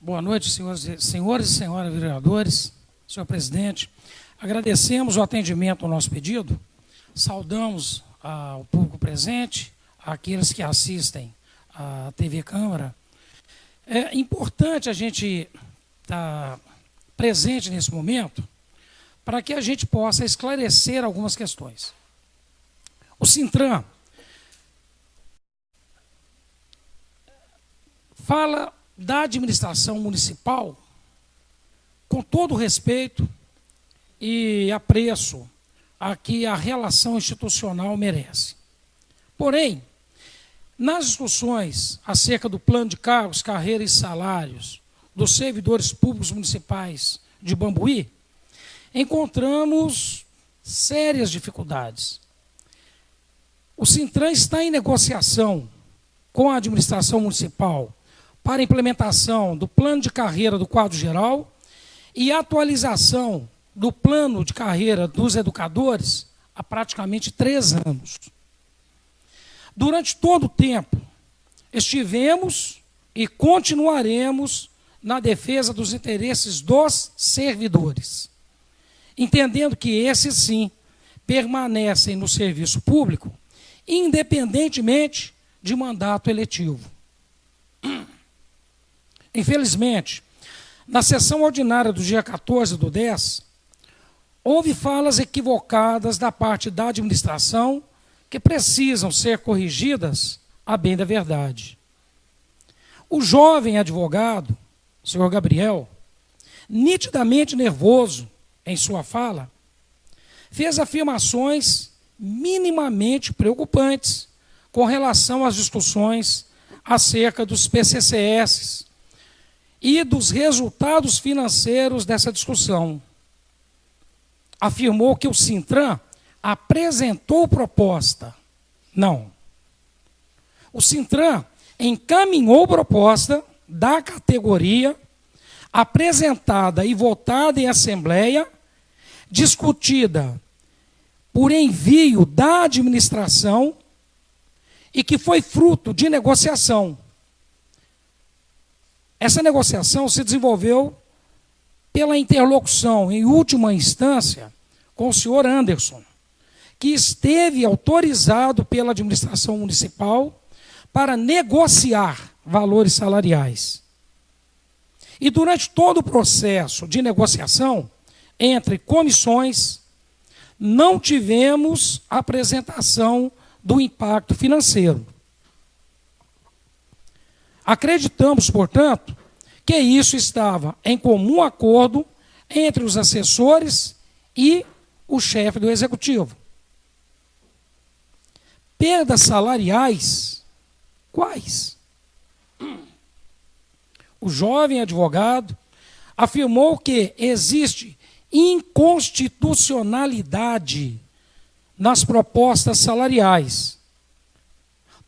Boa noite, senhores e senhoras vereadores, senhor presidente. Agradecemos o atendimento ao nosso pedido, saudamos ao público presente, àqueles que assistem à TV Câmara. É importante a gente estar presente nesse momento para que a gente possa esclarecer algumas questões. O Sintran fala da administração municipal com todo o respeito e apreço a que a relação institucional merece. Porém, nas discussões acerca do plano de cargos, carreiras e salários dos servidores públicos municipais de Bambuí, encontramos sérias dificuldades. O Sintran está em negociação com a administração municipal para a implementação do plano de carreira do quadro geral e atualização do plano de carreira dos educadores há praticamente 3 anos. Durante todo o tempo, estivemos e continuaremos na defesa dos interesses dos servidores, entendendo que esses, sim, permanecem no serviço público, independentemente de mandato eletivo. Infelizmente, na sessão ordinária do dia 14/10, houve falas equivocadas da parte da administração que precisam ser corrigidas a bem da verdade. O jovem advogado, senhor Gabriel, nitidamente nervoso em sua fala, fez afirmações minimamente preocupantes com relação às discussões acerca dos PCCS e dos resultados financeiros dessa discussão. Afirmou que o Sintran apresentou proposta. Não. O Sintran encaminhou proposta da categoria, apresentada e votada em assembleia, discutida por envio da administração e que foi fruto de negociação. Essa negociação se desenvolveu pela interlocução, em última instância, com o senhor Anderson, que esteve autorizado pela administração municipal para negociar valores salariais. E durante todo o processo de negociação entre comissões, não tivemos apresentação do impacto financeiro. Acreditamos, portanto, que isso estava em comum acordo entre os assessores e o chefe do executivo. Perdas salariais, quais? O jovem advogado afirmou que existe inconstitucionalidade nas propostas salariais.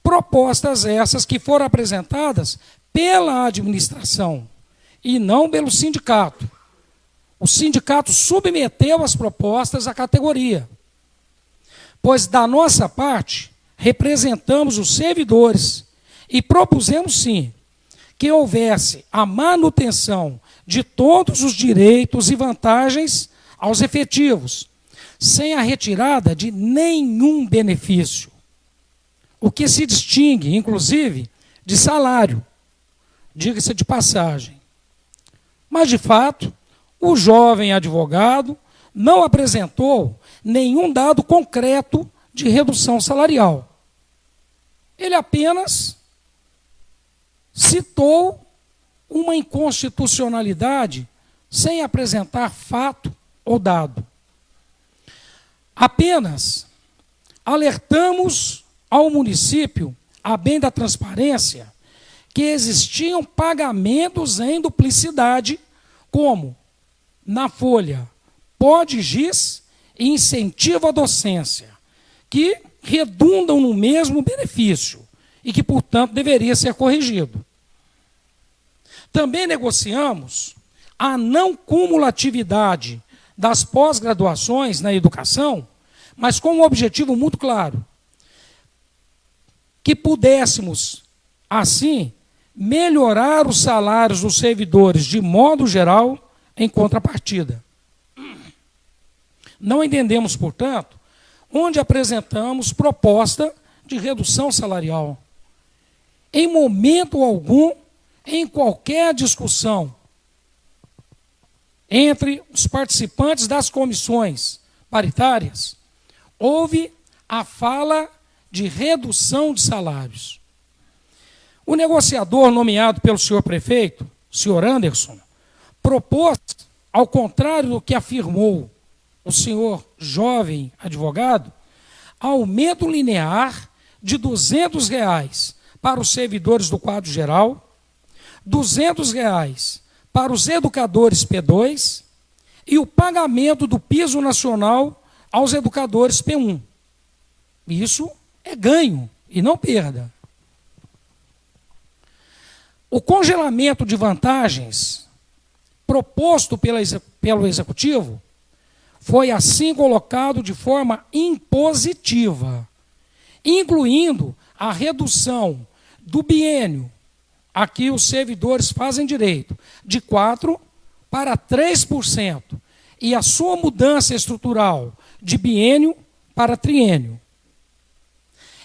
Propostas essas que foram apresentadas pela administração e não pelo sindicato. O sindicato submeteu as propostas à categoria, pois da nossa parte representamos os servidores e propusemos sim que houvesse a manutenção de todos os direitos e vantagens aos efetivos, sem a retirada de nenhum benefício. O que se distingue, inclusive, de salário, diga-se de passagem. Mas, de fato, o jovem advogado não apresentou nenhum dado concreto de redução salarial. Ele apenas citou uma inconstitucionalidade sem apresentar fato ou dado. Apenas alertamos ao município, a bem da transparência, que existiam pagamentos em duplicidade, como na folha Pode GIS e incentivo à docência, que redundam no mesmo benefício e que, portanto, deveria ser corrigido. Também negociamos a não cumulatividade das pós-graduações na educação, mas com um objetivo muito claro: que pudéssemos, assim, melhorar os salários dos servidores de modo geral, em contrapartida. Não entendemos, portanto, onde apresentamos proposta de redução salarial. Em momento algum, em qualquer discussão entre os participantes das comissões paritárias, houve a fala de redução de salários. O negociador nomeado pelo senhor prefeito, senhor Anderson, propôs, ao contrário do que afirmou o senhor jovem advogado, aumento linear de R$ 200 para os servidores do quadro geral, R$ 200 para os educadores P2 e o pagamento do piso nacional aos educadores P1. Isso é ganho e não perda. O congelamento de vantagens proposto pelo Executivo foi assim colocado de forma impositiva, incluindo a redução do biênio, a que os servidores fazem direito, de 4% para 3%, e a sua mudança estrutural de biênio para triênio.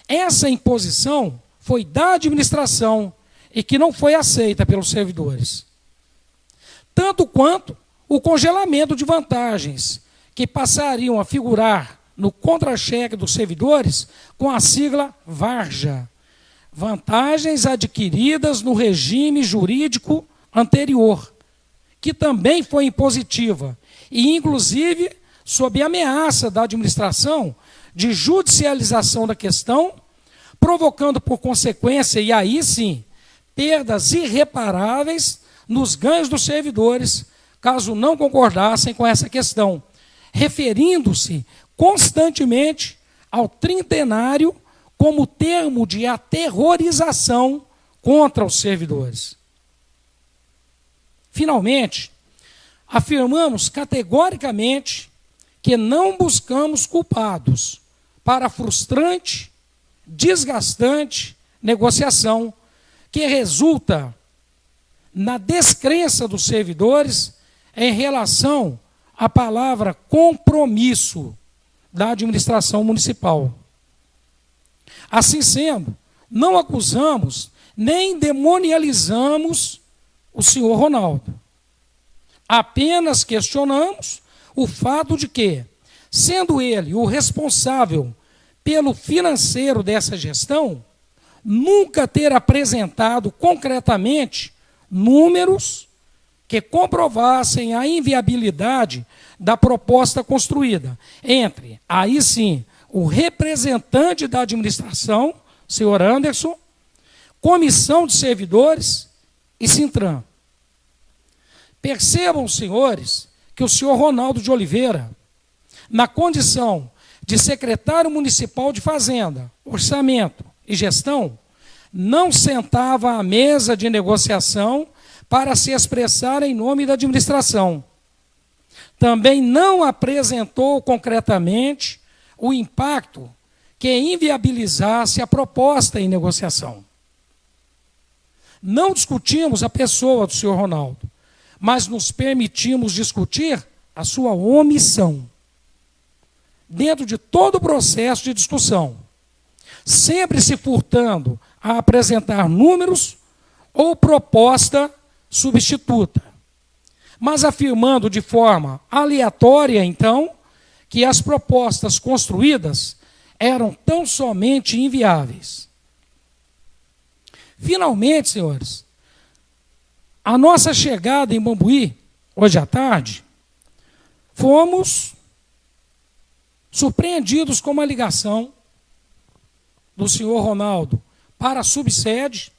Essa imposição foi da administração e que não foi aceita pelos servidores. Tanto quanto o congelamento de vantagens, que passariam a figurar no contra-cheque dos servidores com a sigla VARJA, vantagens adquiridas no regime jurídico anterior, que também foi impositiva e, inclusive, sob ameaça da administração de judicialização da questão, provocando por consequência, e aí sim, perdas irreparáveis nos ganhos dos servidores, caso não concordassem com essa questão, referindo-se constantemente ao trintenário como termo de aterrorização contra os servidores. Finalmente, afirmamos categoricamente que não buscamos culpados para a frustrante, desgastante negociação que resulta na descrença dos servidores em relação à palavra compromisso da administração municipal. Assim sendo, não acusamos nem demonializamos o senhor Ronaldo. Apenas questionamos o fato de que, sendo ele o responsável pelo financeiro dessa gestão, nunca ter apresentado concretamente números que comprovassem a inviabilidade da proposta construída entre, aí sim, o representante da administração, senhor Anderson, comissão de servidores e Sintran. Percebam, senhores, que o senhor Ronaldo de Oliveira, na condição de secretário municipal de Fazenda, Orçamento e Gestão, não sentava à mesa de negociação para se expressar em nome da administração. Também não apresentou concretamente o impacto que inviabilizasse a proposta em negociação. Não discutimos a pessoa do senhor Ronaldo, mas nos permitimos discutir a sua omissão dentro de todo o processo de discussão, sempre se furtando a apresentar números ou proposta substituta, mas afirmando de forma aleatória, então, que as propostas construídas eram tão somente inviáveis. Finalmente, senhores, a nossa chegada em Bambuí, hoje à tarde, fomos surpreendidos com uma ligação do senhor Ronaldo para a subsede,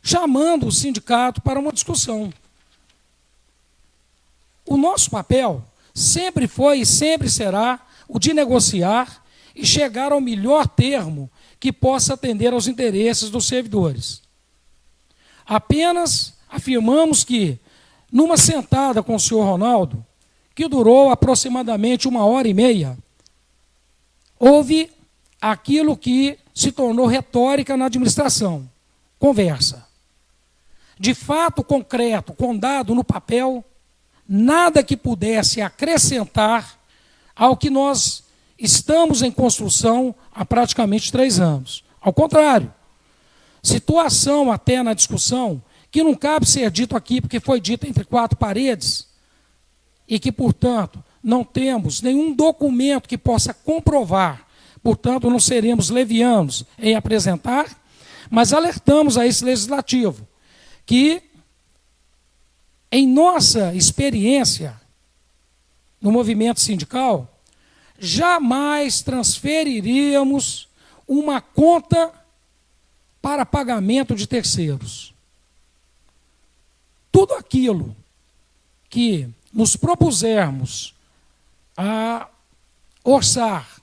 chamando o sindicato para uma discussão. O nosso papel sempre foi e sempre será o de negociar e chegar ao melhor termo que possa atender aos interesses dos servidores. Apenas afirmamos que, numa sentada com o senhor Ronaldo, que durou aproximadamente 1h30, houve aquilo que se tornou retórica na administração, conversa. De fato concreto, com dado no papel, nada que pudesse acrescentar ao que nós estamos em construção há praticamente 3 anos. Ao contrário, situação até na discussão que não cabe ser dito aqui, porque foi dito entre 4 paredes, e que, portanto, não temos nenhum documento que possa comprovar, portanto, não seremos levianos em apresentar, mas alertamos a esse legislativo que, em nossa experiência no movimento sindical, jamais transferiríamos uma conta para pagamento de terceiros. Tudo aquilo que nos propusermos a orçar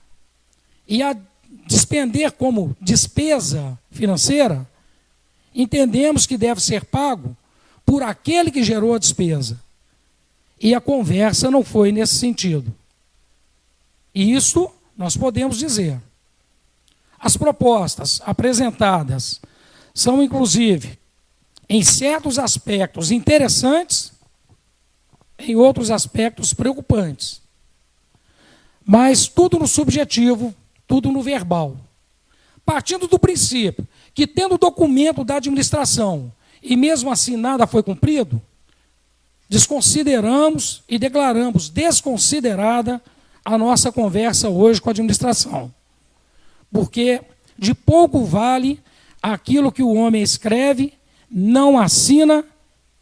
e a despender como despesa financeira, entendemos que deve ser pago por aquele que gerou a despesa. E a conversa não foi nesse sentido. E isso nós podemos dizer. As propostas apresentadas são, inclusive, em certos aspectos interessantes, em outros aspectos preocupantes. Mas tudo no subjetivo, tudo no verbal. Partindo do princípio que, tendo documento da administração e mesmo assim nada foi cumprido, desconsideramos e declaramos desconsiderada a nossa conversa hoje com a administração. Porque de pouco vale aquilo que o homem escreve, não assina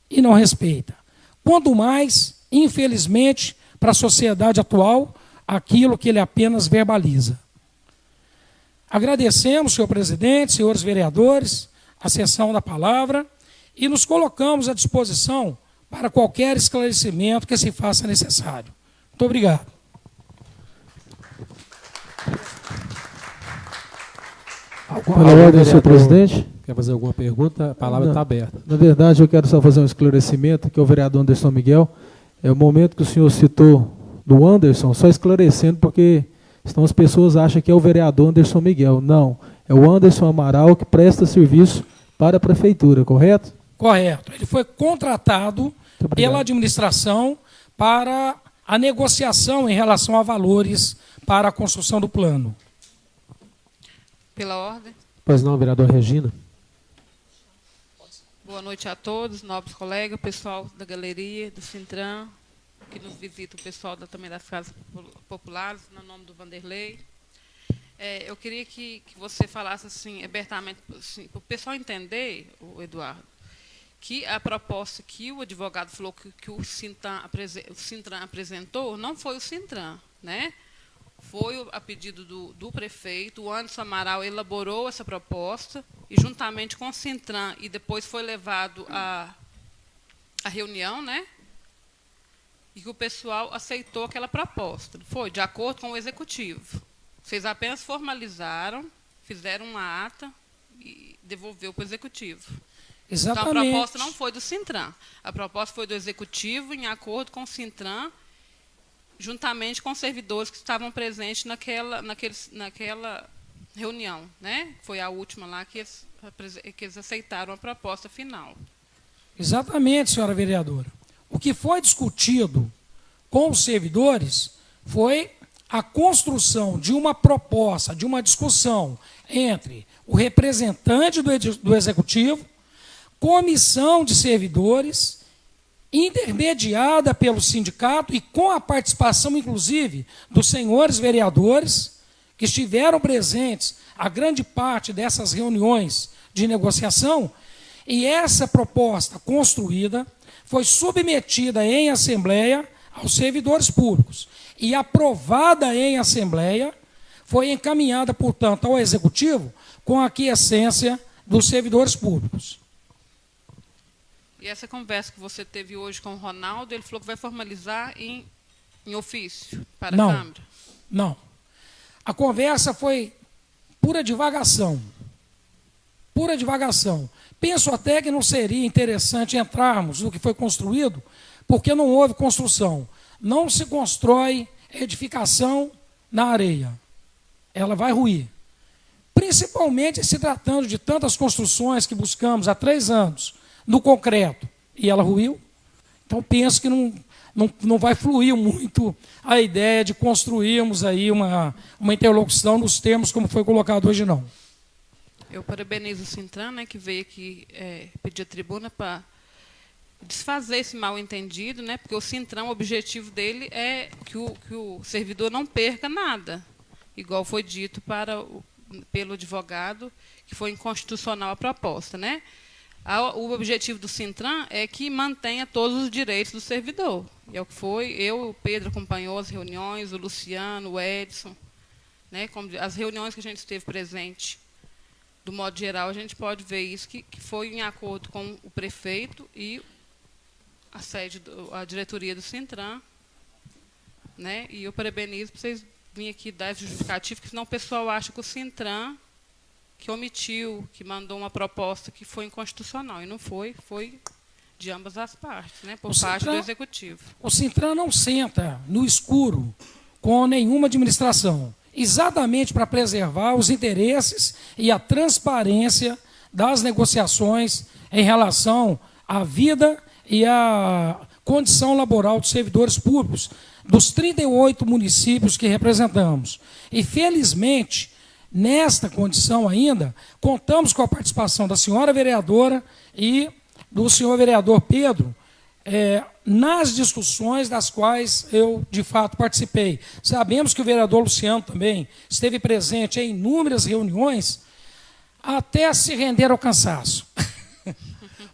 e não respeita. Quanto mais, infelizmente, para a sociedade atual, aquilo que ele apenas verbaliza. Agradecemos, senhor presidente, senhores vereadores, a cessão da palavra e nos colocamos à disposição para qualquer esclarecimento que se faça necessário. Muito obrigado. Pela ordem, senhor presidente. Quer fazer alguma pergunta? A palavra está aberta. Na verdade, eu quero só fazer um esclarecimento, que é o vereador Anderson Miguel. É o momento que o senhor citou do Anderson, só esclarecendo, porque senão as pessoas acham que é o vereador Anderson Miguel. Não, é o Anderson Amaral que presta serviço para a prefeitura, correto? Correto. Ele foi contratado pela administração para a negociação em relação a valores para a construção do plano. Pela ordem. Pois não, vereador Regina. Boa noite a todos, nobres colegas, pessoal da galeria, do Sintran, que nos visita, o pessoal também das Casas Populares, no nome do Vanderlei. Eu queria que você falasse assim, abertamente, assim, para o pessoal entender, Eduardo, que a proposta que o advogado falou que o Sintran apresentou não foi o Sintran, né? Foi a pedido do prefeito, o Anderson Amaral elaborou essa proposta, e juntamente com o Sintran, e depois foi levado à reunião, né? E que o pessoal aceitou aquela proposta. Foi de acordo com o executivo. Vocês apenas formalizaram, fizeram uma ata e devolveu para o executivo. Exatamente. Então, a proposta não foi do Sintran. A proposta foi do executivo, em acordo com o Sintran, juntamente com os servidores que estavam presentes naquela reunião, né? Foi a última lá que eles aceitaram a proposta final. Exatamente, senhora vereadora. O que foi discutido com os servidores foi a construção de uma proposta, de uma discussão entre o representante do executivo, comissão de servidores, intermediada pelo sindicato e com a participação, inclusive, dos senhores vereadores, que estiveram presentes a grande parte dessas reuniões de negociação, e essa proposta construída foi submetida em assembleia aos servidores públicos e aprovada em assembleia, foi encaminhada, portanto, ao executivo com a aquiescência dos servidores públicos. E essa conversa que você teve hoje com o Ronaldo, ele falou que vai formalizar em ofício para a Câmara? Não. A conversa foi pura divagação. Pura divagação. Penso até que não seria interessante entrarmos no que foi construído, porque não houve construção. não se constrói edificação na areia. Ela vai ruir. Principalmente se tratando de tantas construções que buscamos há 3 anos no concreto, e ela ruiu. Então, penso que não vai fluir muito a ideia de construirmos aí uma interlocução nos termos como foi colocado hoje, não. Eu parabenizo o Sintran, né, que veio aqui pedir a tribuna para desfazer esse mal-entendido, né, porque o Sintran, o objetivo dele é que o servidor não perca nada, igual foi dito pelo advogado, que foi inconstitucional a proposta, né? O objetivo do Sintran é que mantenha todos os direitos do servidor. E é o que foi. O Pedro acompanhou as reuniões, o Luciano, o Edson, né? As reuniões que a gente esteve presente. Do modo geral, a gente pode ver isso, que foi em acordo com o prefeito e a diretoria do Sintran, né? E eu parabenizo para vocês virem aqui dar esse justificativo, porque senão o pessoal acha que o Sintran que omitiu, que mandou uma proposta que foi inconstitucional. E não foi de ambas as partes, né? Por parte do Executivo. O Sintran não senta no escuro com nenhuma administração, exatamente para preservar os interesses e a transparência das negociações em relação à vida e à condição laboral dos servidores públicos, dos 38 municípios que representamos. E, felizmente, nesta condição ainda, contamos com a participação da senhora vereadora e do senhor vereador Pedro nas discussões das quais eu, de fato, participei. Sabemos que o vereador Luciano também esteve presente em inúmeras reuniões, até se render ao cansaço.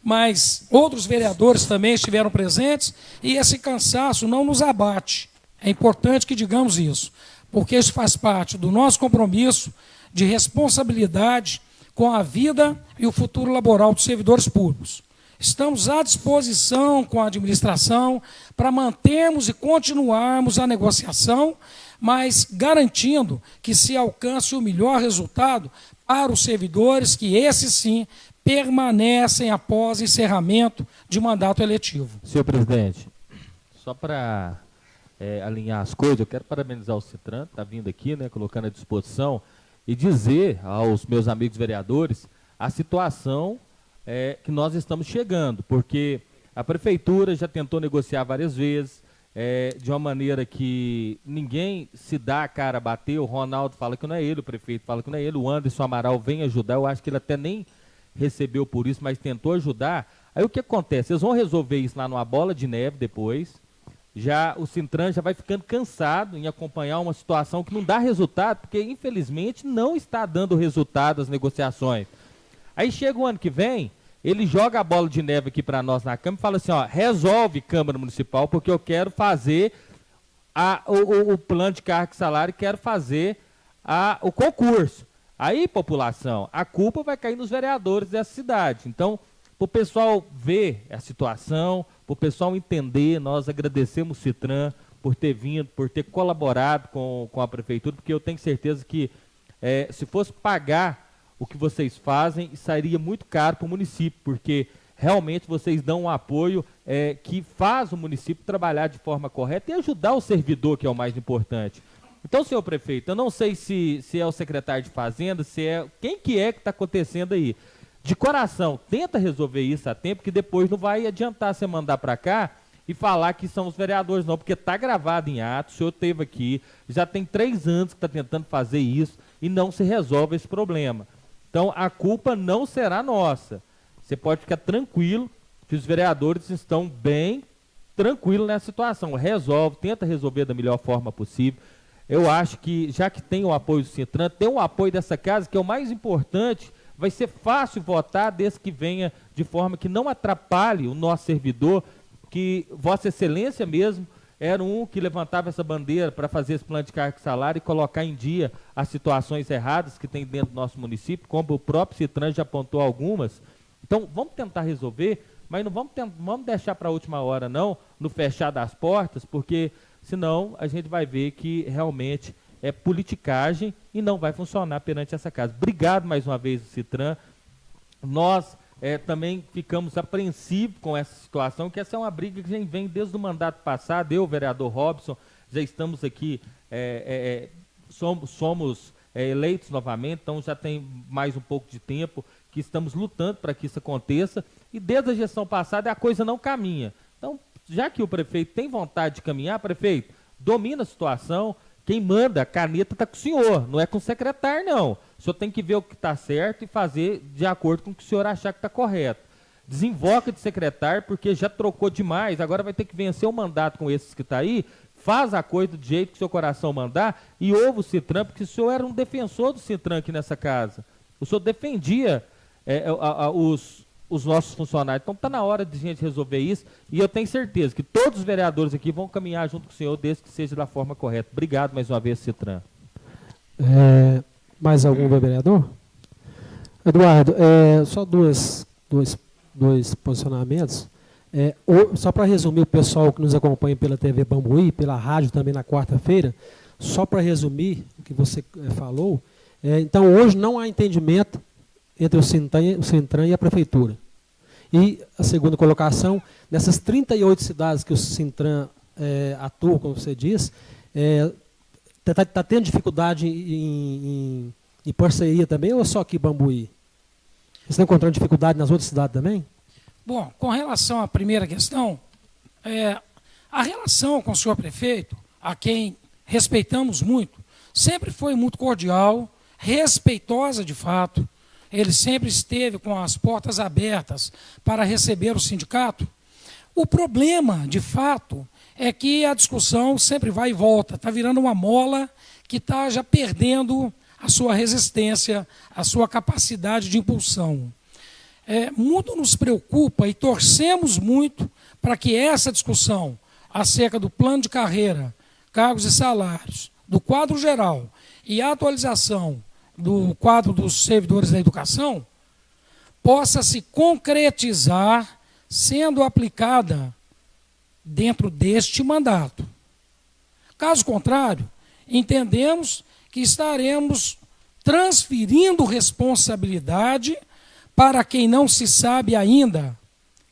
Mas outros vereadores também estiveram presentes e esse cansaço não nos abate. É importante que digamos isso, porque isso faz parte do nosso compromisso de responsabilidade com a vida e o futuro laboral dos servidores públicos. Estamos à disposição com a administração para mantermos e continuarmos a negociação, mas garantindo que se alcance o melhor resultado para os servidores, que esses sim permanecem após encerramento de mandato eletivo. Senhor presidente, só para alinhar as coisas, eu quero parabenizar o Sintran, está vindo aqui, né, colocando à disposição, e dizer aos meus amigos vereadores a situação que nós estamos chegando, porque a prefeitura já tentou negociar várias vezes, de uma maneira que ninguém se dá a cara a bater. O Ronaldo fala que não é ele, o prefeito fala que não é ele, o Anderson Amaral vem ajudar, eu acho que ele até nem recebeu por isso, mas tentou ajudar. Aí o que acontece? Eles vão resolver isso lá numa bola de neve depois. O Sintran já vai ficando cansado em acompanhar uma situação que não dá resultado, porque infelizmente não está dando resultado as negociações. Aí chega o ano que vem, ele joga a bola de neve aqui para nós na Câmara e fala assim, ó, resolve Câmara Municipal, porque eu quero fazer o plano de cargo e salário, quero fazer o concurso. Aí, população, a culpa vai cair nos vereadores dessa cidade. Então, para o pessoal ver a situação, para o pessoal entender, nós agradecemos o Sintran por ter vindo, por ter colaborado com a prefeitura, porque eu tenho certeza que se fosse pagar o que vocês fazem, sairia muito caro para o município, porque realmente vocês dão um apoio que faz o município trabalhar de forma correta e ajudar o servidor, que é o mais importante. Então, senhor prefeito, eu não sei se é o secretário de Fazenda, quem que está acontecendo aí. De coração, tenta resolver isso a tempo, que depois não vai adiantar você mandar para cá e falar que são os vereadores não, porque está gravado em ato, o senhor esteve aqui, já tem 3 anos que está tentando fazer isso e não se resolve esse problema. Então, a culpa não será nossa. Você pode ficar tranquilo que os vereadores estão bem tranquilos nessa situação. Tenta resolver da melhor forma possível. Eu acho que, já que tem o apoio do Sintran, tem o apoio dessa casa, que é o mais importante, vai ser fácil votar desde que venha de forma que não atrapalhe o nosso servidor, que Vossa Excelência mesmo era um que levantava essa bandeira para fazer esse plano de cargo e salário e colocar em dia as situações erradas que tem dentro do nosso município, como o próprio Sintran já apontou algumas. Então, vamos tentar resolver, mas não vamos deixar para a última hora, não, no fechar das portas, porque senão a gente vai ver que realmente é politicagem e não vai funcionar perante essa casa. Obrigado mais uma vez, Sintran. Nós também ficamos apreensivos com essa situação, que essa é uma briga que a gente vem desde o mandato passado. Eu, o vereador Robson, já estamos aqui, somos eleitos novamente, então já tem mais um pouco de tempo que estamos lutando para que isso aconteça, e desde a gestão passada a coisa não caminha. Então, já que o prefeito tem vontade de caminhar, prefeito, domina a situação, quem manda a caneta está com o senhor, não é com o secretário, não. O senhor tem que ver o que está certo e fazer de acordo com o que o senhor achar que está correto. Desinvoca de secretário, porque já trocou demais, agora vai ter que vencer o mandato com esses que está aí. Faz a coisa do jeito que o seu coração mandar e ouve o Cintran, porque o senhor era um defensor do Cintran aqui nessa casa. O senhor defendia os nossos funcionários. Então está na hora de a gente resolver isso, e eu tenho certeza que todos os vereadores aqui vão caminhar junto com o senhor, desde que seja da forma correta. Obrigado mais uma vez, Cintran. Mais algum vereador? Eduardo, só dois posicionamentos. Só para resumir, o pessoal que nos acompanha pela TV Bambuí, pela rádio também na quarta-feira, só para resumir o que você falou, então hoje não há entendimento entre o Cintran e a Prefeitura. E a segunda colocação, nessas 38 cidades que o Cintran atua, como você diz, está tendo dificuldade em parceria também, ou só aqui Bambuí? Você está encontrando dificuldade nas outras cidades também? Bom, com relação à primeira questão, a relação com o senhor prefeito, a quem respeitamos muito, sempre foi muito cordial, respeitosa de fato. Ele sempre esteve com as portas abertas para receber o sindicato. O problema, de fato, é que a discussão sempre vai e volta. Está virando uma mola que está já perdendo a sua resistência, a sua capacidade de impulsão. Muito nos preocupa e torcemos muito para que essa discussão acerca do plano de carreira, cargos e salários, do quadro geral e a atualização do quadro dos servidores da educação possa se concretizar sendo aplicada dentro deste mandato. Caso contrário, entendemos que estaremos transferindo responsabilidade para quem não se sabe ainda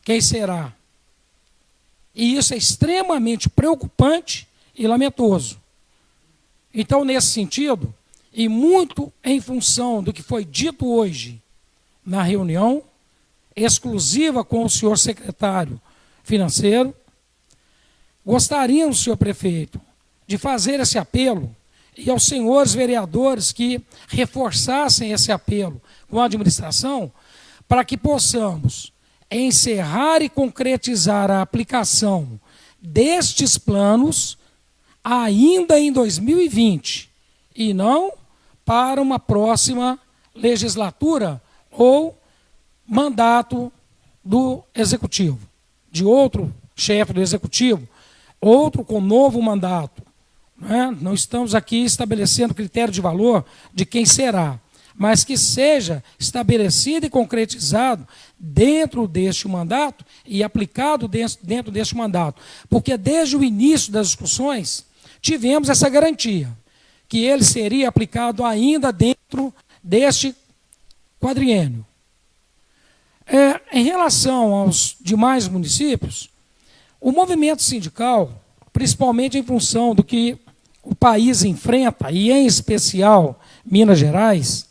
quem será. E isso é extremamente preocupante e lamentoso. Então, nesse sentido, e muito em função do que foi dito hoje na reunião, exclusiva com o senhor secretário financeiro, gostaríamos, senhor prefeito, de fazer esse apelo e aos senhores vereadores que reforçassem esse apelo com a administração, para que possamos encerrar e concretizar a aplicação destes planos ainda em 2020, e não para uma próxima legislatura ou mandato do Executivo, de outro chefe do Executivo, outro com novo mandato. Não estamos aqui estabelecendo critério de valor de quem será, mas que seja estabelecido e concretizado dentro deste mandato e aplicado dentro deste mandato. Porque desde o início das discussões tivemos essa garantia, que ele seria aplicado ainda dentro deste quadriênio. Em relação aos demais municípios, o movimento sindical, principalmente em função do que o país enfrenta, e em especial Minas Gerais,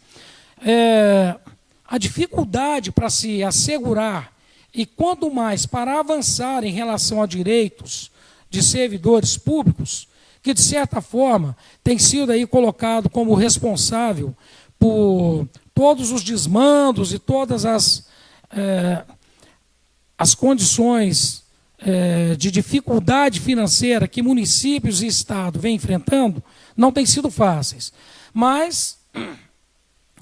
a dificuldade para se assegurar, e quanto mais para avançar em relação a direitos de servidores públicos, que de certa forma tem sido aí colocado como responsável por todos os desmandos e todas as condições de dificuldade financeira que municípios e Estado vêm enfrentando, não têm sido fáceis. Mas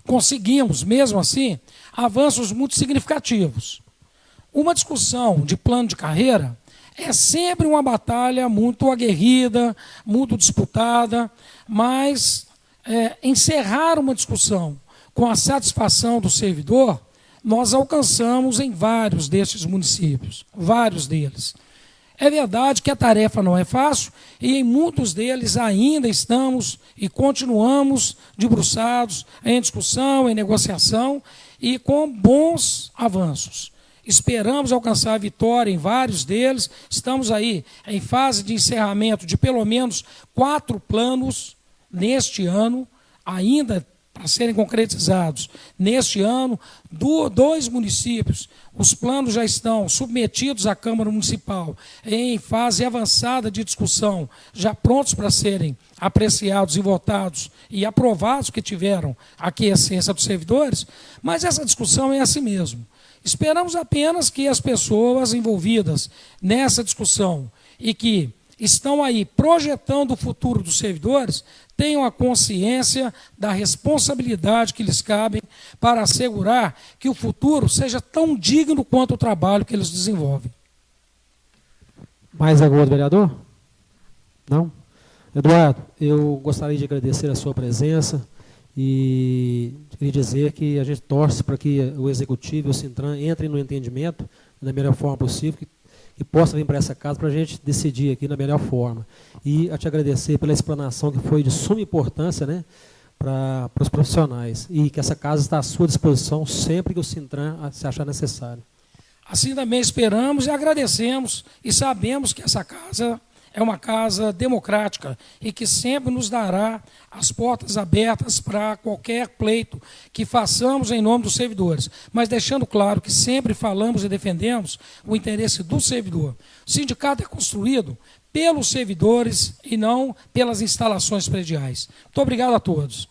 conseguimos, mesmo assim, avanços muito significativos. Uma discussão de plano de carreira é sempre uma batalha muito aguerrida, muito disputada, mas encerrar uma discussão com a satisfação do servidor, nós alcançamos em vários desses municípios, vários deles. É verdade que a tarefa não é fácil e em muitos deles ainda estamos e continuamos debruçados em discussão, em negociação, e com bons avanços. Esperamos alcançar a vitória em vários deles. Estamos aí em fase de encerramento de pelo menos 4 planos neste ano, ainda para serem concretizados neste ano. 2 municípios, os planos já estão submetidos à Câmara Municipal em fase avançada de discussão, já prontos para serem apreciados e votados e aprovados, que tiveram a aquiescência dos servidores, mas essa discussão é assim mesmo. Esperamos apenas que as pessoas envolvidas nessa discussão e que estão aí projetando o futuro dos servidores tenham a consciência da responsabilidade que lhes cabe para assegurar que o futuro seja tão digno quanto o trabalho que eles desenvolvem. Mais algum outro vereador? Não? Eduardo, eu gostaria de agradecer a sua presença e queria dizer que a gente torce para que o Executivo e o Sintran entrem no entendimento da melhor forma possível, que possa vir para essa casa para a gente decidir aqui na melhor forma. E a te agradecer pela explanação que foi de suma importância, né, para os profissionais. E que essa casa está à sua disposição sempre que o Sintran se achar necessário. Assim também esperamos e agradecemos e sabemos que essa casa é uma casa democrática e que sempre nos dará as portas abertas para qualquer pleito que façamos em nome dos servidores, mas deixando claro que sempre falamos e defendemos o interesse do servidor. O sindicato é construído pelos servidores e não pelas instalações prediais. Muito obrigado a todos.